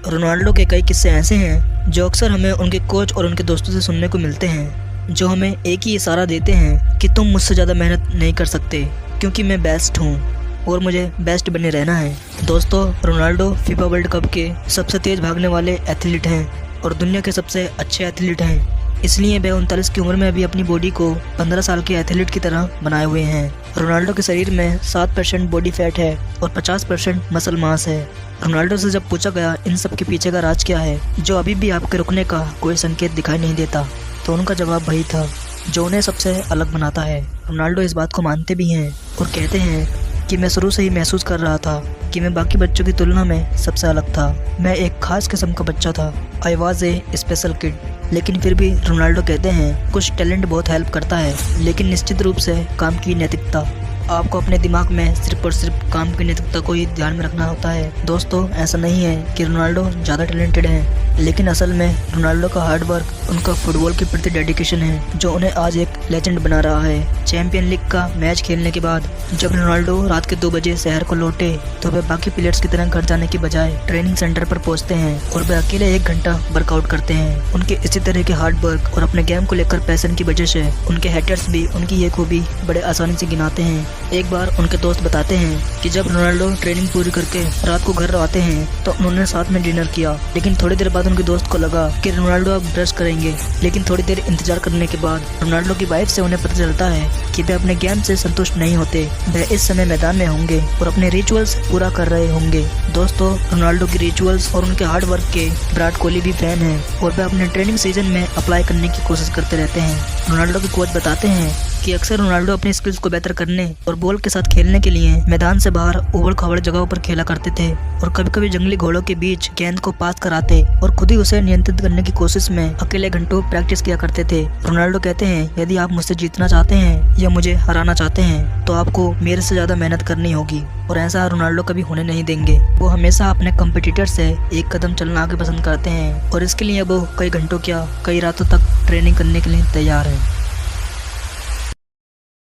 Ronaldo के कई किस्से ऐसे हैं जो अक्सर हमें उनके कोच और उनके दोस्तों से सुनने को मिलते हैं, जो हमें एक ही इशारा देते हैं कि तुम मुझसे ज़्यादा मेहनत नहीं कर सकते क्योंकि मैं बेस्ट हूँ और मुझे बेस्ट बने रहना है। दोस्तों, रोनाल्डो फीफा वर्ल्ड कप के सबसे तेज़ भागने वाले एथलीट हैं और दुनिया के सबसे अच्छे एथलीट हैं। इसलिए वह 39 की उम्र में अभी अपनी बॉडी को 15 साल के एथलीट की तरह बनाए हुए हैं। रोनाल्डो के शरीर में 7% बॉडी फैट है और 50% मसल मास है। रोनाल्डो से जब पूछा गया इन सब के पीछे का राज क्या है जो अभी भी आपके रुकने का कोई संकेत दिखाई नहीं देता, तो उनका जवाब वही था जो उन्हें सबसे अलग बनाता है। रोनाल्डो इस बात को मानते भी हैं और कहते हैं कि मैं शुरू से ही महसूस कर रहा था कि मैं बाकी बच्चों की तुलना में सबसे अलग था। मैं एक खास किस्म का बच्चा था। I was a special kid. लेकिन फिर भी रोनाल्डो कहते हैं कुछ टैलेंट बहुत हेल्प करता है, लेकिन निश्चित रूप से काम की नैतिकता। आपको अपने दिमाग में सिर्फ और सिर्फ काम की नैतिकता को ही ध्यान में रखना होता है। दोस्तों, ऐसा नहीं है कि रोनाल्डो ज़्यादा टैलेंटेड है, लेकिन असल में रोनाल्डो का हार्ड वर्क, उनका फुटबॉल के प्रति डेडिकेशन है जो उन्हें आज एक लेजेंड बना रहा है। चैंपियन लीग का मैच खेलने के बाद जब रोनाल्डो रात के 2 बजे शहर को लौटे तो वे बाकी प्लेयर्स की तरह घर जाने की बजाय ट्रेनिंग सेंटर पर पहुंचते हैं और वे अकेले 1 घंटा वर्कआउट करते हैं। उनके इसी तरह के हार्ड वर्क और अपने गेम को लेकर पैशन की वजह से उनके हेटर्स भी उनकी ये खूबी बड़े आसानी से गिनाते हैं। एक बार उनके दोस्त बताते हैं कि जब रोनाल्डो ट्रेनिंग पूरी करके रात को घर आते हैं तो उन्होंने साथ में डिनर किया, लेकिन थोड़ी देर बाद उनके दोस्त को लगा कि रोनाल्डो अब ब्रश करेंगे। लेकिन थोड़ी देर इंतजार करने के बाद रोनाल्डो की वाइफ से उन्हें पता चलता है कि वे अपने गेम से संतुष्ट नहीं होते। वे इस समय मैदान में होंगे और अपने रिचुअल्स पूरा कर रहे होंगे। दोस्तों, रोनाल्डो की रिचुअल्स और उनके हार्ड वर्क के विराट कोहली भी फैन हैं और वे अपने ट्रेनिंग सीजन में अप्लाई करने की कोशिश करते रहते हैं। रोनाल्डो के कोच बताते हैं कि अक्सर रोनाल्डो अपनी स्किल्स को बेहतर करने और बॉल के साथ खेलने के लिए मैदान से बाहर उबड़ खाबड़ जगहों पर खेला करते थे और कभी कभी जंगली घोड़ों के बीच गेंद को पास कराते और खुद ही उसे नियंत्रित करने की कोशिश में अकेले घंटों प्रैक्टिस किया करते थे। रोनाल्डो कहते हैं, यदि आप मुझसे जीतना चाहते हैं या मुझे हराना चाहते हैं तो आपको मेरे से ज़्यादा मेहनत करनी होगी, और ऐसा रोनाल्डो कभी होने नहीं देंगे। वो हमेशा अपने कम्पिटिटर से एक कदम चलना आगे पसंद करते हैं और इसके लिए वो कई घंटों क्या कई रातों तक ट्रेनिंग करने के लिए तैयार है।